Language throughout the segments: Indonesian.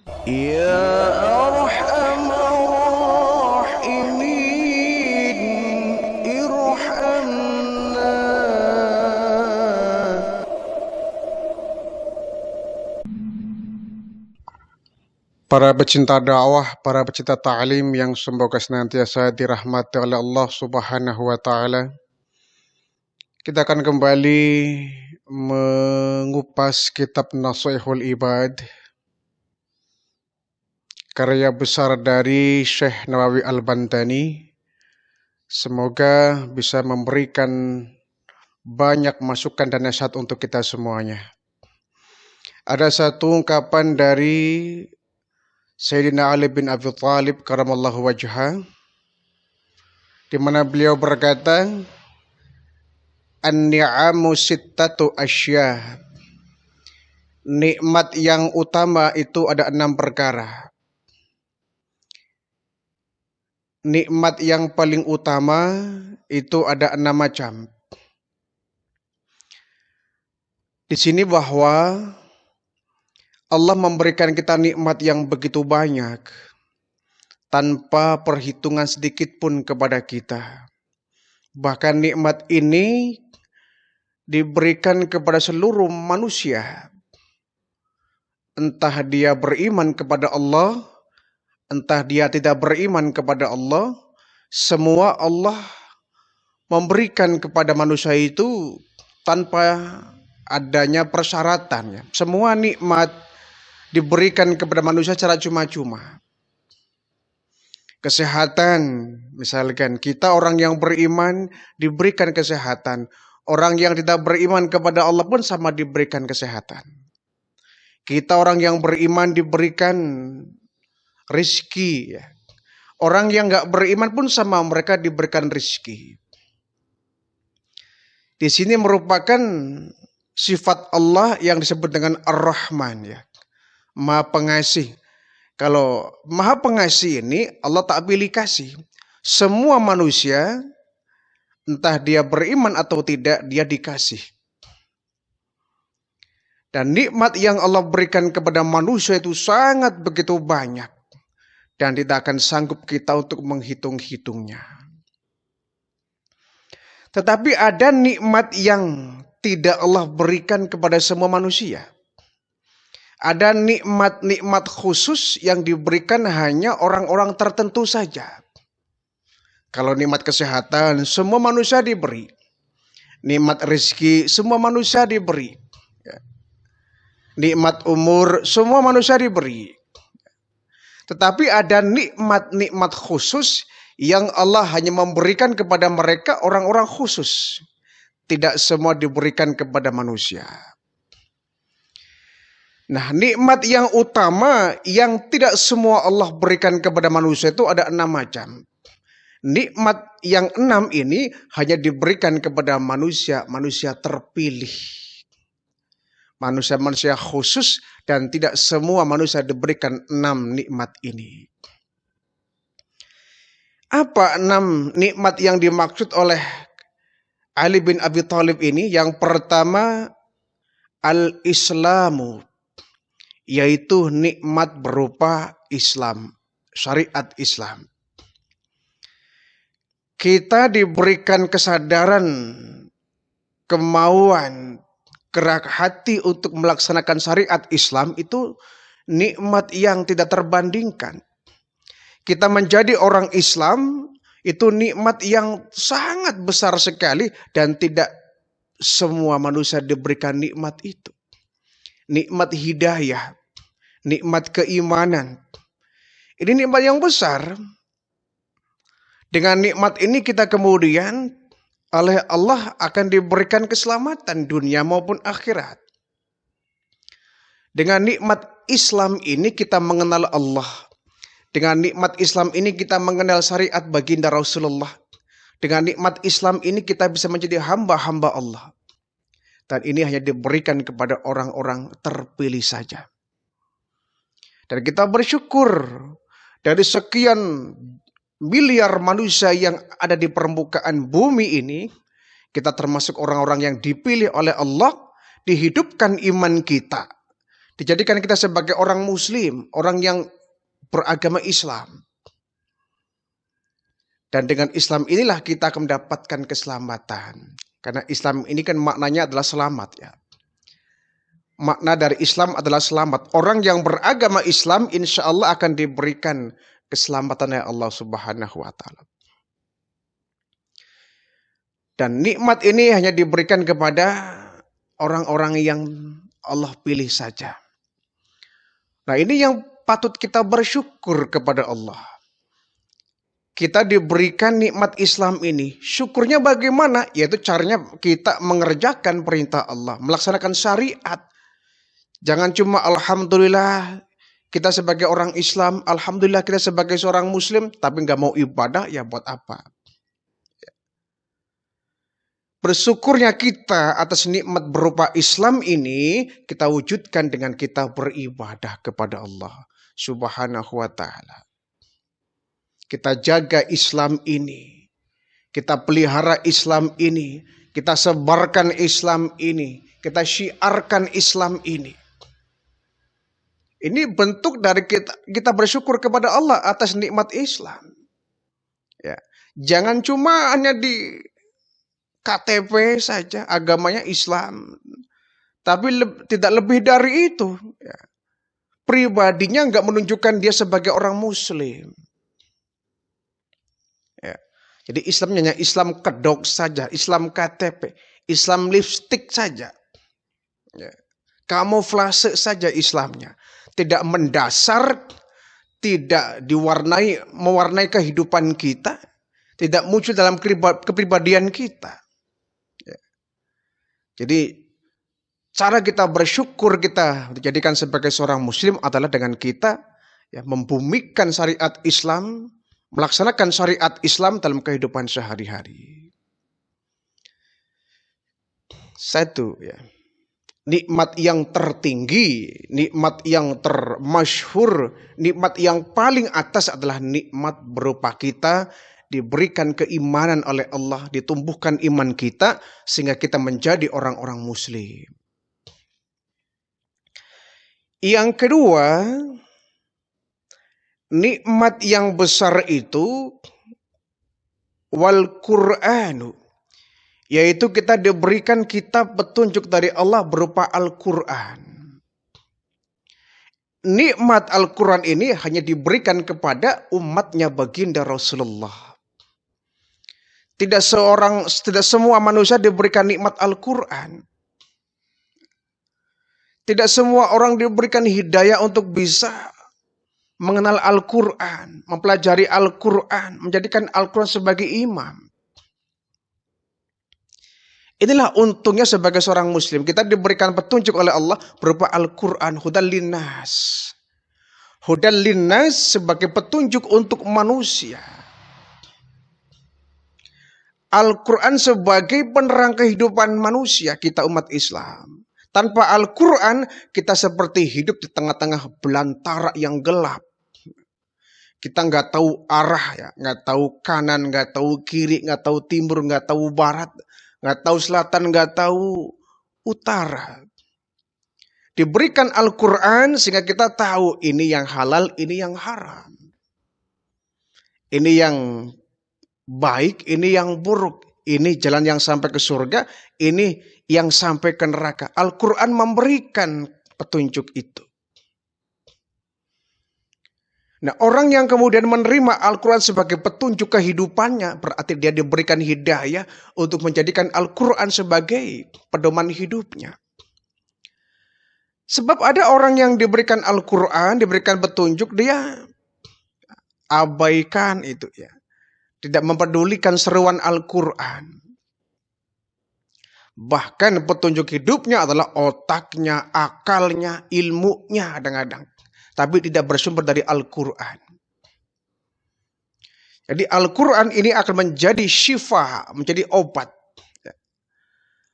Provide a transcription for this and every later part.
يا أرحم الراحمين ارحمنا. Para pecinta dakwah, para pecinta ta'lim yang semoga senantiasa dirahmati oleh Allah Subhanahu wa taala. Kita akan kembali mengupas kitab Nashihul Ibad, karya besar dari Syekh Nawawi Al-Bantani. Semoga bisa memberikan banyak masukan dan nasihat untuk kita semuanya. Ada satu ungkapan dari Sayyidina Ali bin Abi Thalib karamallahu wajhah, di mana beliau berkata, "An-ni'amu sittatu asya." Nikmat yang utama itu ada 6 perkara. Nikmat yang paling utama itu ada 6 macam. Di sini bahwa Allah memberikan kita nikmat yang begitu banyak tanpa perhitungan sedikit pun kepada kita. Bahkan nikmat ini diberikan kepada seluruh manusia. Entah dia beriman kepada Allah, entah dia tidak beriman kepada Allah, semua Allah memberikan kepada manusia itu tanpa adanya persyaratan. Semua nikmat diberikan kepada manusia secara cuma-cuma. Kesehatan, misalkan kita orang yang beriman diberikan kesehatan. Orang yang tidak beriman kepada Allah pun sama diberikan kesehatan. Kita orang yang beriman diberikan rizki. Orang yang gak beriman pun sama, mereka diberikan rizki. Di sini merupakan sifat Allah yang disebut dengan Ar-Rahman, ya. Maha pengasih. Kalau maha pengasih ini Allah tak pilih kasih. Semua manusia, entah dia beriman atau tidak, dia dikasih. Dan nikmat yang Allah berikan kepada manusia itu sangat begitu banyak. Dan tidak akan sanggup kita untuk menghitung-hitungnya. Tetapi ada nikmat yang tidak Allah berikan kepada semua manusia. Ada nikmat-nikmat khusus yang diberikan hanya orang-orang tertentu saja. Kalau nikmat kesehatan, semua manusia diberi. Nikmat rezeki, semua manusia diberi. Nikmat umur, semua manusia diberi. Tetapi ada nikmat-nikmat khusus yang Allah hanya memberikan kepada mereka orang-orang khusus. Tidak semua diberikan kepada manusia. Nah, nikmat yang utama yang tidak semua Allah berikan kepada manusia itu ada 6 macam. Nikmat yang 6 ini hanya diberikan kepada manusia terpilih. Manusia-manusia khusus, dan tidak semua manusia diberikan 6 nikmat ini. Apa 6 nikmat yang dimaksud oleh Ali bin Abi Thalib ini? Yang pertama, al-Islamu, yaitu nikmat berupa Islam, syariat Islam. Kita diberikan kesadaran, kemauan, gerak hati untuk melaksanakan syariat Islam, itu nikmat yang tidak terbandingkan. Kita menjadi orang Islam itu nikmat yang sangat besar sekali, dan tidak semua manusia diberikan nikmat itu. Nikmat hidayah, nikmat keimanan. Ini nikmat yang besar. Dengan nikmat ini kita kemudian oleh Allah akan diberikan keselamatan dunia maupun akhirat. Dengan nikmat Islam ini kita mengenal Allah. Dengan nikmat Islam ini kita mengenal syariat baginda Rasulullah. Dengan nikmat Islam ini kita bisa menjadi hamba-hamba Allah. Dan ini hanya diberikan kepada orang-orang terpilih saja. Dan kita bersyukur dari sekian miliar manusia yang ada di permukaan bumi ini, kita termasuk orang-orang yang dipilih oleh Allah, dihidupkan iman kita, Dijadikan kita sebagai orang muslim, orang yang beragama Islam. Dan dengan Islam inilah kita akan mendapatkan keselamatan. Karena Islam ini kan maknanya adalah selamat ya. Makna dari Islam adalah selamat. Orang yang beragama Islam insya Allah akan diberikan keselamatan oleh Allah Subhanahu wa Ta'ala. Dan nikmat ini hanya diberikan kepada orang-orang yang Allah pilih saja. Nah, ini yang patut kita bersyukur kepada Allah. Kita diberikan nikmat Islam ini. Syukurnya bagaimana? Yaitu caranya kita mengerjakan perintah Allah, melaksanakan syariat. Jangan cuma alhamdulillah kita sebagai orang Islam, alhamdulillah kita sebagai seorang muslim, tapi nggak mau ibadah, ya buat apa? Bersyukurnya kita atas nikmat berupa Islam ini, kita wujudkan dengan kita beribadah kepada Allah Subhanahu wa Ta'ala. Kita jaga Islam ini, kita pelihara Islam ini, kita sebarkan Islam ini, kita syiarkan Islam ini. Ini bentuk dari kita bersyukur kepada Allah atas nikmat Islam. Ya. Jangan cuma hanya di KTP saja agamanya Islam, tapi tidak lebih dari itu. Ya. Pribadinya nggak menunjukkan dia sebagai orang Muslim. Ya. Jadi Islamnya hanya Islam kedok saja, Islam KTP, Islam lipstick saja. Ya. Kamuflase saja Islamnya. Tidak mendasar, tidak mewarnai kehidupan kita, tidak muncul dalam kepribadian kita. Ya. Jadi cara kita bersyukur kita dijadikan sebagai seorang muslim adalah dengan kita ya, membumikan syariat Islam, melaksanakan syariat Islam dalam kehidupan sehari-hari. Satu ya. Nikmat yang tertinggi, nikmat yang termasyhur, nikmat yang paling atas adalah nikmat berupa kita diberikan keimanan oleh Allah, ditumbuhkan iman kita sehingga kita menjadi orang-orang muslim. Yang kedua, nikmat yang besar itu wal Qur'anu, yaitu kita diberikan kitab petunjuk dari Allah berupa Al-Quran. Nikmat Al-Quran ini hanya diberikan kepada umatnya baginda Rasulullah. Tidak semua manusia diberikan nikmat Al-Quran. Tidak semua orang diberikan hidayah untuk bisa mengenal Al-Quran, mempelajari Al-Quran, menjadikan Al-Quran sebagai imam. Inilah untungnya sebagai seorang muslim. Kita diberikan petunjuk oleh Allah berupa Al-Quran. Hudan linnas. Hudan linnas sebagai petunjuk untuk manusia. Al-Quran sebagai penerang kehidupan manusia kita umat Islam. Tanpa Al-Quran kita seperti hidup di tengah-tengah belantara yang gelap. Kita nggak tahu arah ya, nggak tahu kanan, nggak tahu kiri, nggak tahu timur, nggak tahu barat. Nggak tahu selatan, nggak tahu utara. Diberikan Al-Quran sehingga kita tahu ini yang halal, ini yang haram. Ini yang baik, ini yang buruk. Ini jalan yang sampai ke surga, ini yang sampai ke neraka. Al-Quran memberikan petunjuk itu. Nah, orang yang kemudian menerima Al-Quran sebagai petunjuk kehidupannya, berarti dia diberikan hidayah untuk menjadikan Al-Quran sebagai pedoman hidupnya. Sebab ada orang yang diberikan Al-Quran, diberikan petunjuk, dia abaikan itu ya. Tidak mempedulikan seruan Al-Quran. Bahkan petunjuk hidupnya adalah otaknya, akalnya, ilmunya kadang-kadang. Tapi tidak bersumber dari Al-Quran. Jadi Al-Quran ini akan menjadi syifa, menjadi obat.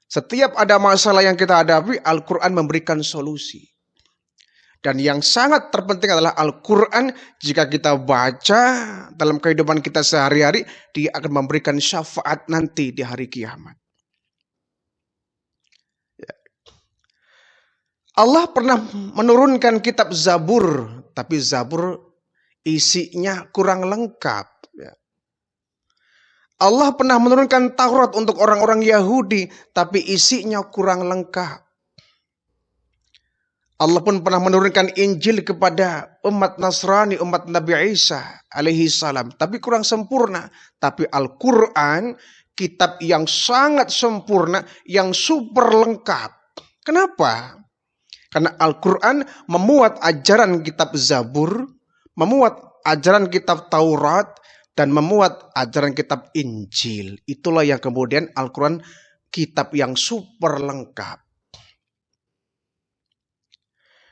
Setiap ada masalah yang kita hadapi, Al-Quran memberikan solusi. Dan yang sangat terpenting adalah Al-Quran, jika kita baca dalam kehidupan kita sehari-hari, dia akan memberikan syafaat nanti di hari kiamat. Allah pernah menurunkan kitab Zabur, tapi Zabur isinya kurang lengkap. Ya. Allah pernah menurunkan Taurat untuk orang-orang Yahudi, tapi isinya kurang lengkap. Allah pun pernah menurunkan Injil kepada umat Nasrani, umat Nabi Isa alaihi salam, tapi kurang sempurna. Tapi Al-Quran, kitab yang sangat sempurna, yang super lengkap. Kenapa? Karena Al-Quran memuat ajaran kitab Zabur, memuat ajaran kitab Taurat, dan memuat ajaran kitab Injil. Itulah yang kemudian Al-Quran kitab yang super lengkap.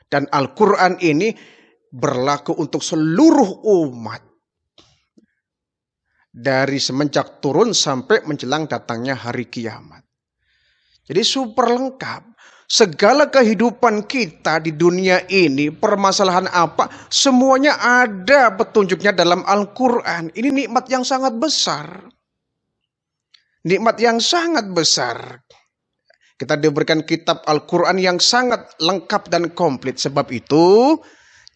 Dan Al-Quran ini berlaku untuk seluruh umat. Dari semenjak turun sampai menjelang datangnya hari kiamat. Jadi super lengkap. Segala kehidupan kita di dunia ini, permasalahan apa, semuanya ada petunjuknya dalam Al-Quran. Ini nikmat yang sangat besar. Nikmat yang sangat besar. Kita diberikan kitab Al-Quran yang sangat lengkap dan komplit. Sebab itu,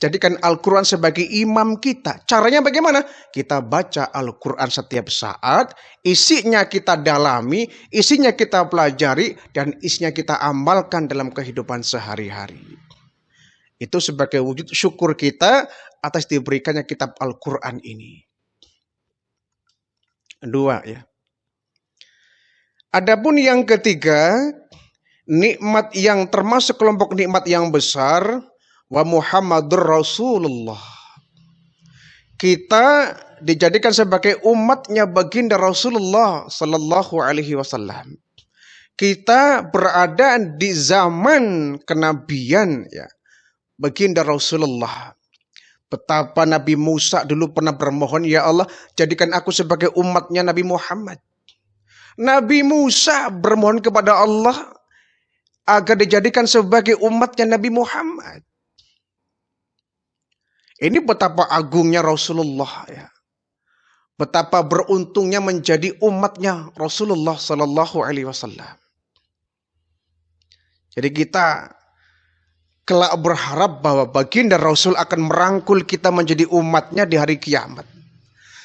jadikan Al-Quran sebagai imam kita. Caranya bagaimana? Kita baca Al-Quran setiap saat, isinya kita dalami, isinya kita pelajari, dan isinya kita amalkan dalam kehidupan sehari-hari. Itu sebagai wujud syukur kita atas diberikannya kitab Al-Quran ini. Dua ya. Adapun yang ketiga, nikmat yang termasuk kelompok nikmat yang besar, wa Muhammadur Rasulullah. Kita dijadikan sebagai umatnya baginda Rasulullah sallallahu alaihi wasallam. Kita berada di zaman kenabian ya, baginda Rasulullah. Betapa Nabi Musa dulu pernah bermohon, ya Allah, jadikan aku sebagai umatnya Nabi Muhammad. Nabi Musa bermohon kepada Allah agar dijadikan sebagai umatnya Nabi Muhammad. Ini betapa agungnya Rasulullah ya. Betapa beruntungnya menjadi umatnya Rasulullah sallallahu alaihi wasallam. Jadi kita kelak berharap bahwa baginda Rasul akan merangkul kita menjadi umatnya di hari kiamat.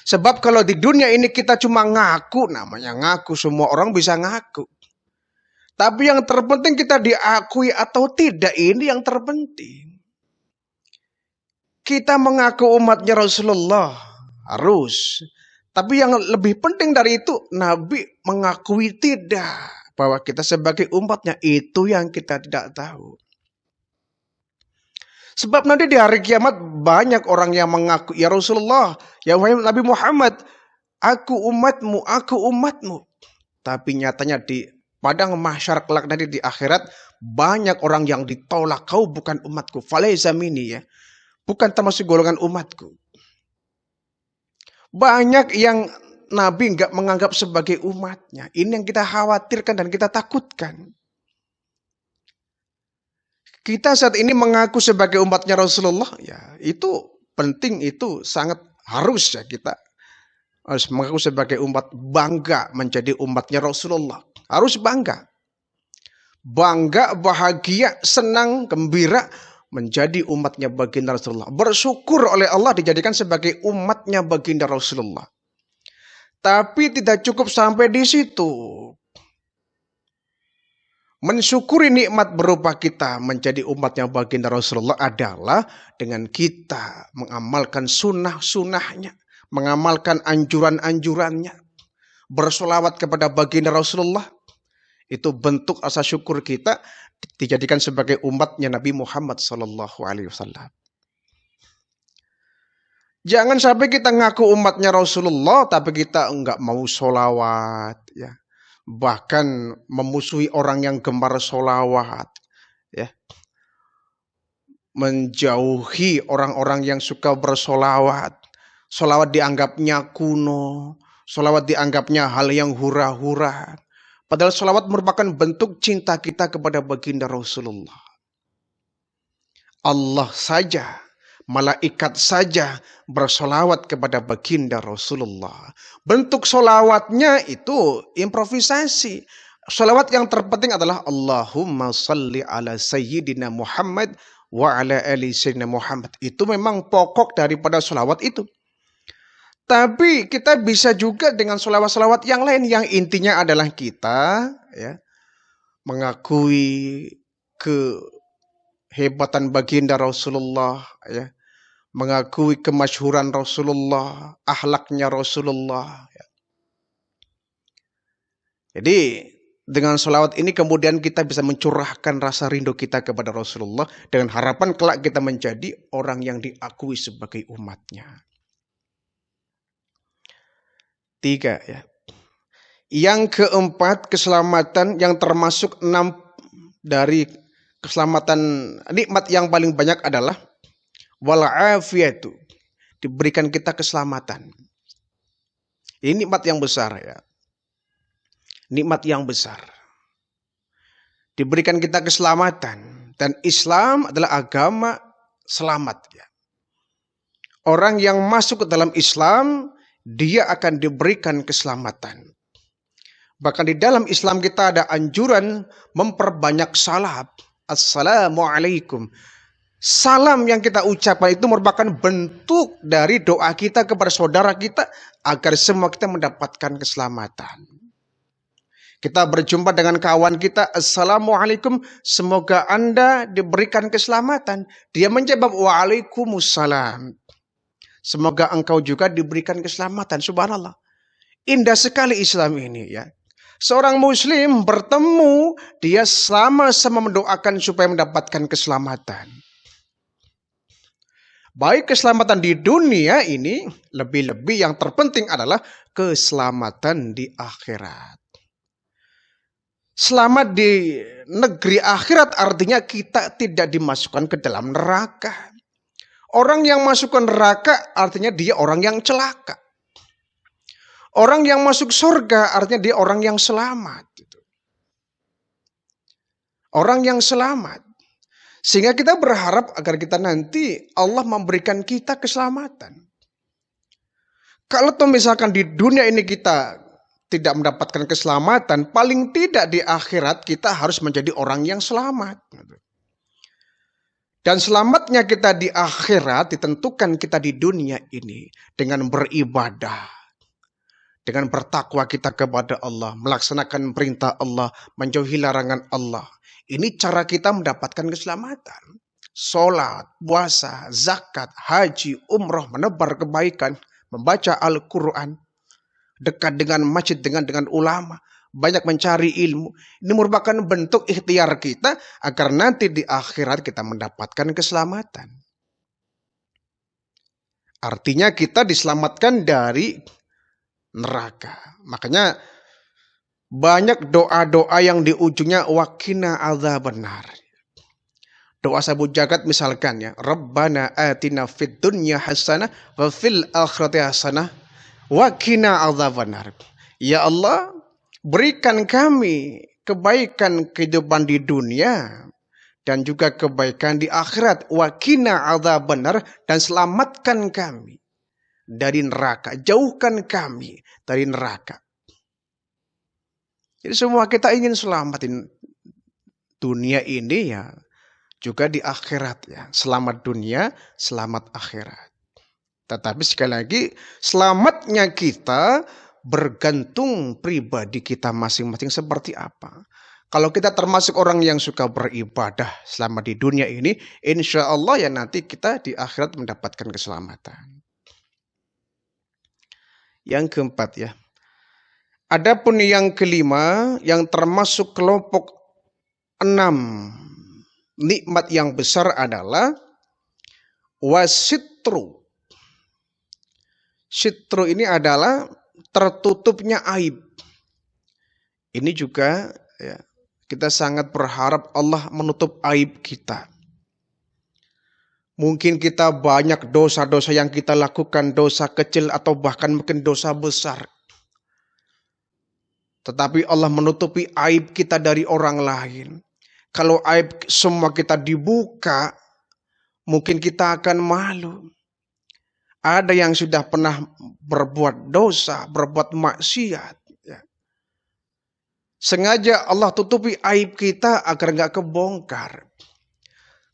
Sebab kalau di dunia ini kita cuma ngaku, namanya ngaku, semua orang bisa ngaku. Tapi yang terpenting kita diakui atau tidak, ini yang terpenting. Kita mengaku umatnya Rasulullah, harus. Tapi yang lebih penting dari itu, Nabi mengakui tidak. Bahwa kita sebagai umatnya, itu yang kita tidak tahu. Sebab nanti di hari kiamat banyak orang yang mengaku, ya Rasulullah, ya Nabi Muhammad, aku umatmu. Tapi nyatanya di padang mahsyar kelak nanti di akhirat, banyak orang yang ditolak, kau bukan umatku, falaisa minni ya. Bukan termasuk golongan umatku. Banyak yang Nabi enggak menganggap sebagai umatnya. Ini yang kita khawatirkan dan kita takutkan. Kita saat ini mengaku sebagai umatnya Rasulullah, ya itu penting, itu sangat harus ya, kita harus mengaku sebagai umat, bangga menjadi umatnya Rasulullah. Harus bangga. Bangga, bahagia, senang, gembira menjadi umatnya baginda Rasulullah. Bersyukur oleh Allah dijadikan sebagai umatnya baginda Rasulullah. Tapi tidak cukup sampai di situ. Mensyukuri nikmat berupa kita menjadi umatnya baginda Rasulullah adalah dengan kita mengamalkan sunnah-sunnahnya, mengamalkan anjuran-anjurannya, bersolawat kepada baginda Rasulullah. Itu bentuk rasa syukur kita dijadikan sebagai umatnya Nabi Muhammad SAW. Jangan sampai kita ngaku umatnya Rasulullah tapi kita enggak mau solawat ya. Bahkan memusuhi orang yang gemar solawat ya. Menjauhi orang-orang yang suka bersolawat. Solawat dianggapnya kuno, solawat dianggapnya hal yang hura-hura. Padahal solawat merupakan bentuk cinta kita kepada baginda Rasulullah. Allah saja, malaikat saja bersolawat kepada baginda Rasulullah. Bentuk solawatnya itu improvisasi. Salawat yang terpenting adalah Allahumma salli ala Sayyidina Muhammad wa ala ali Sayyidina Muhammad. Itu memang pokok daripada salawat itu. Tapi kita bisa juga dengan salawat-salawat yang lain yang intinya adalah kita ya, mengakui kehebatan baginda Rasulullah, ya, mengakui kemasyhuran Rasulullah, akhlaknya Rasulullah. Ya. Jadi dengan sholawat ini kemudian kita bisa mencurahkan rasa rindu kita kepada Rasulullah dengan harapan kelak kita menjadi orang yang diakui sebagai umatnya. 3 ya. Yang keempat, keselamatan yang termasuk 6 dari keselamatan, nikmat yang paling banyak adalah wal'afiyatu, diberikan kita keselamatan. Ini nikmat yang besar ya. Nikmat yang besar. Diberikan kita keselamatan, dan Islam adalah agama selamat ya. Orang yang masuk ke dalam Islam, dia akan diberikan keselamatan. Bahkan di dalam Islam kita ada anjuran memperbanyak salam. Assalamualaikum. Salam yang kita ucapkan itu merupakan bentuk dari doa kita kepada saudara kita agar semua kita mendapatkan keselamatan. Kita berjumpa dengan kawan kita, Assalamualaikum, semoga Anda diberikan keselamatan. Dia menjawab, Waalaikumsalam. Semoga engkau juga diberikan keselamatan. Subhanallah. Indah sekali Islam ini ya. Seorang muslim bertemu, dia sama-sama mendoakan supaya mendapatkan keselamatan. Baik keselamatan di dunia ini, lebih-lebih yang terpenting adalah keselamatan di akhirat. Selamat di negeri akhirat artinya kita tidak dimasukkan ke dalam neraka. Orang yang masuk ke neraka artinya dia orang yang celaka. Orang yang masuk surga artinya dia orang yang selamat. Orang yang selamat. Sehingga kita berharap agar kita nanti Allah memberikan kita keselamatan. Kalau misalkan di dunia ini kita tidak mendapatkan keselamatan, paling tidak di akhirat kita harus menjadi orang yang selamat. Dan selamatnya kita di akhirat ditentukan kita di dunia ini dengan beribadah. Dengan bertakwa kita kepada Allah, melaksanakan perintah Allah, menjauhi larangan Allah. Ini cara kita mendapatkan keselamatan. Sholat, puasa, zakat, haji, umroh, menebar kebaikan, membaca Al-Quran, dekat dengan masjid, dengan ulama, banyak mencari ilmu. Ini merupakan bentuk ikhtiar kita agar nanti di akhirat kita mendapatkan keselamatan. Artinya kita diselamatkan dari neraka. Makanya banyak doa-doa yang di ujungnya waqina adzabannar. Doa Sabu Jagat misalkan ya, Rabbana atina fid dunya hasanah wa fil akhirati hasanah wa qina adzabannar. Ya Allah, berikan kami kebaikan kehidupan di dunia dan juga kebaikan di akhirat. Wa qina adzabannar, dan selamatkan kami dari neraka, jauhkan kami dari neraka. Jadi semua kita ingin selamatin dunia ini ya, juga di akhirat ya. Selamat dunia, selamat akhirat. Tetapi sekali lagi, selamatnya kita bergantung pribadi kita masing-masing seperti apa. Kalau kita termasuk orang yang suka beribadah selama di dunia ini, insya Allah ya nanti kita di akhirat mendapatkan keselamatan. Yang keempat ya. Adapun yang kelima, yang termasuk kelompok 6 nikmat yang besar adalah wasitru. Sitru ini adalah tertutupnya aib. Ini juga ya, kita sangat berharap Allah menutup aib kita. Mungkin kita banyak dosa-dosa yang kita lakukan, dosa kecil atau bahkan mungkin dosa besar. Tetapi Allah menutupi aib kita dari orang lain. Kalau aib semua kita dibuka, mungkin kita akan malu. Ada yang sudah pernah berbuat dosa, berbuat maksiat. Ya. Sengaja Allah tutupi aib kita agar nggak kebongkar.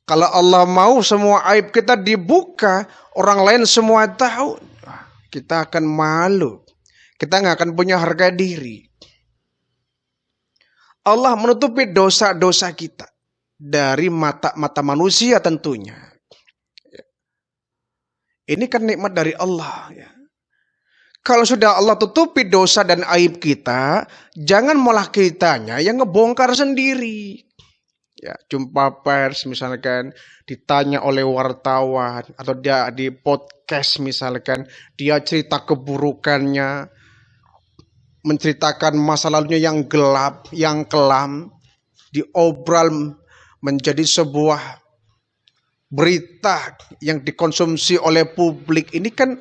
Kalau Allah mau semua aib kita dibuka, orang lain semua tahu, kita akan malu. Kita nggak akan punya harga diri. Allah menutupi dosa-dosa kita dari mata manusia tentunya. Ini kan nikmat dari Allah. Ya. Kalau sudah Allah tutupi dosa dan aib kita, jangan malah kitanya yang ngebongkar sendiri. Ya, jumpa pers misalkan, ditanya oleh wartawan, atau dia di podcast misalkan, dia cerita keburukannya, menceritakan masa lalunya yang gelap, yang kelam, diobral menjadi sebuah berita yang dikonsumsi oleh publik. Ini kan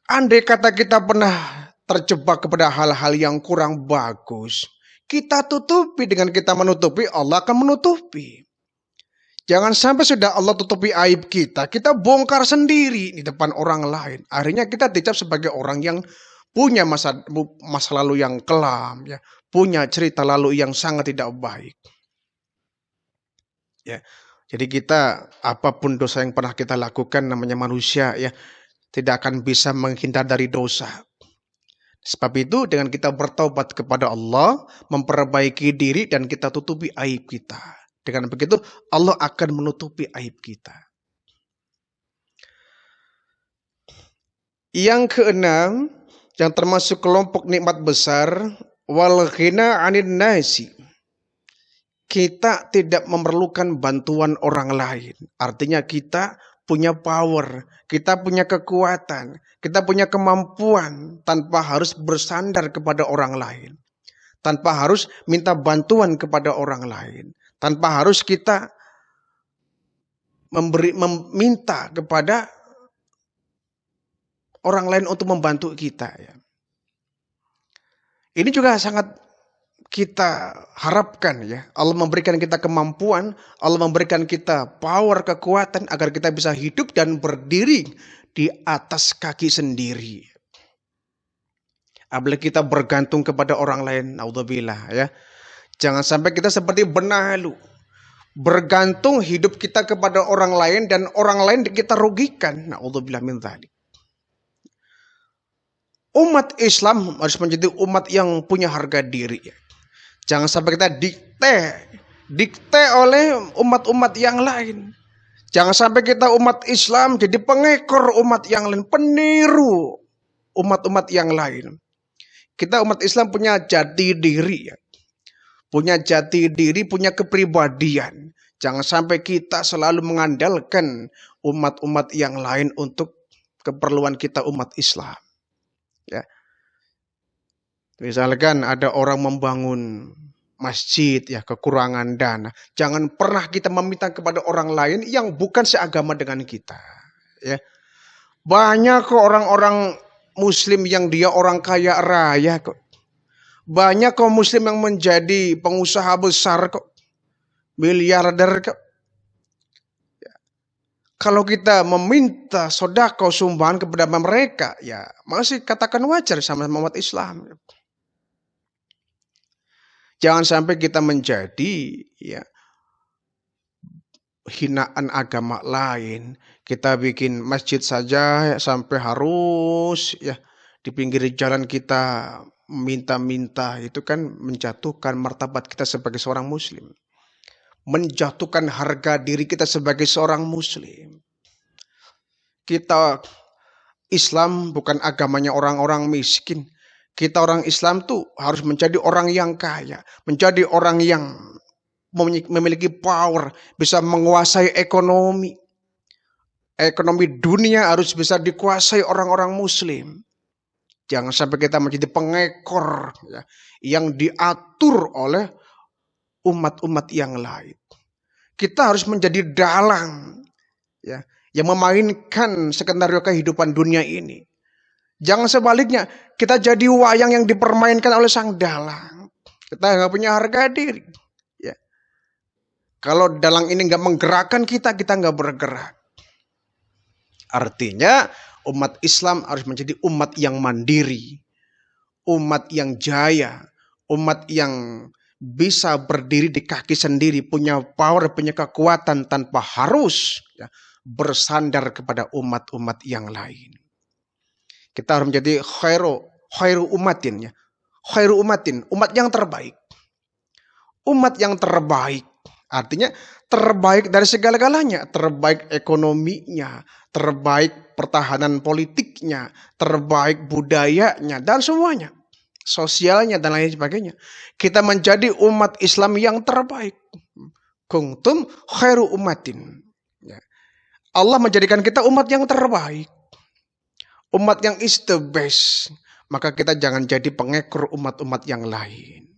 andai kata kita pernah terjebak kepada hal-hal yang kurang bagus, kita tutupi. Dengan kita menutupi, Allah akan menutupi. Jangan sampai sudah Allah tutupi aib kita, kita bongkar sendiri di depan orang lain. Akhirnya kita dicap sebagai orang yang punya masa lalu yang kelam, ya, punya cerita lalu yang sangat tidak baik. Ya, jadi kita apapun dosa yang pernah kita lakukan, namanya manusia, ya, tidak akan bisa menghindar dari dosa. Sebab itu dengan kita bertaubat kepada Allah, memperbaiki diri dan kita tutupi aib kita. Dengan begitu Allah akan menutupi aib kita. Yang keenam, yang termasuk kelompok nikmat besar, wal ghina 'anin nasi. Kita tidak memerlukan bantuan orang lain. Artinya kita punya power, kita punya kekuatan, kita punya kemampuan tanpa harus bersandar kepada orang lain. Tanpa harus minta bantuan kepada orang lain. Tanpa harus kita meminta kepada orang lain untuk membantu kita. Ya. Ini juga sangat kita harapkan, ya. Allah memberikan kita kemampuan, Allah memberikan kita power, kekuatan agar kita bisa hidup dan berdiri di atas kaki sendiri. Apalagi kita bergantung kepada orang lain, naudzubillah, ya. Jangan sampai kita seperti benalu, bergantung hidup kita kepada orang lain dan orang lain kita rugikan, naudzubillah min dzalik. Umat Islam harus menjadi umat yang punya harga diri, ya. Jangan sampai kita dikte oleh umat-umat yang lain. Jangan sampai kita umat Islam jadi pengekor umat yang lain, peniru umat-umat yang lain. Kita umat Islam punya jati diri, ya. Punya jati diri, punya kepribadian. Jangan sampai kita selalu mengandalkan umat-umat yang lain untuk keperluan kita umat Islam. Ya. Misalkan ada orang membangun masjid, ya, kekurangan dana. Jangan pernah kita meminta kepada orang lain yang bukan seagama dengan kita. Ya. Banyak kok orang-orang Muslim yang dia orang kaya raya kok. Banyak kok Muslim yang menjadi pengusaha besar kok. Miliarder kok. Ya. Kalau kita meminta sedekah sumbangan kepada mereka, ya masih katakan wajar sama umat Islam. Jangan sampai kita menjadi, ya, hinaan agama lain. Kita bikin masjid saja sampai harus, ya, di pinggir jalan kita minta-minta. Itu kan menjatuhkan martabat kita sebagai seorang muslim. Menjatuhkan harga diri kita sebagai seorang muslim. Kita Islam bukan agamanya orang-orang miskin. Kita orang Islam tuh harus menjadi orang yang kaya, menjadi orang yang memiliki power, bisa menguasai ekonomi. Ekonomi dunia harus bisa dikuasai orang-orang Muslim. Jangan sampai kita menjadi pengekor, ya, yang diatur oleh umat-umat yang lain. Kita harus menjadi dalang, ya, yang memainkan skenario kehidupan dunia ini. Jangan sebaliknya, kita jadi wayang yang dipermainkan oleh sang dalang. Kita nggak punya harga diri. Ya. Kalau dalang ini nggak menggerakkan kita nggak bergerak. Artinya umat Islam harus menjadi umat yang mandiri. umat yang jaya, umat yang bisa berdiri di kaki sendiri, punya power, punya kekuatan tanpa harus bersandar kepada umat-umat yang lain. Kita harus menjadi khairu umatin, khairu umatin, umat yang terbaik. Umat yang terbaik, artinya terbaik dari segala-galanya, terbaik ekonominya, terbaik pertahanan politiknya, terbaik budayanya, dan semuanya. Sosialnya dan lain sebagainya. Kita menjadi umat Islam yang terbaik. Kuntum khairu umatin. Allah menjadikan kita umat yang terbaik. Umat yang is the best. Maka kita jangan jadi pengekor umat-umat yang lain.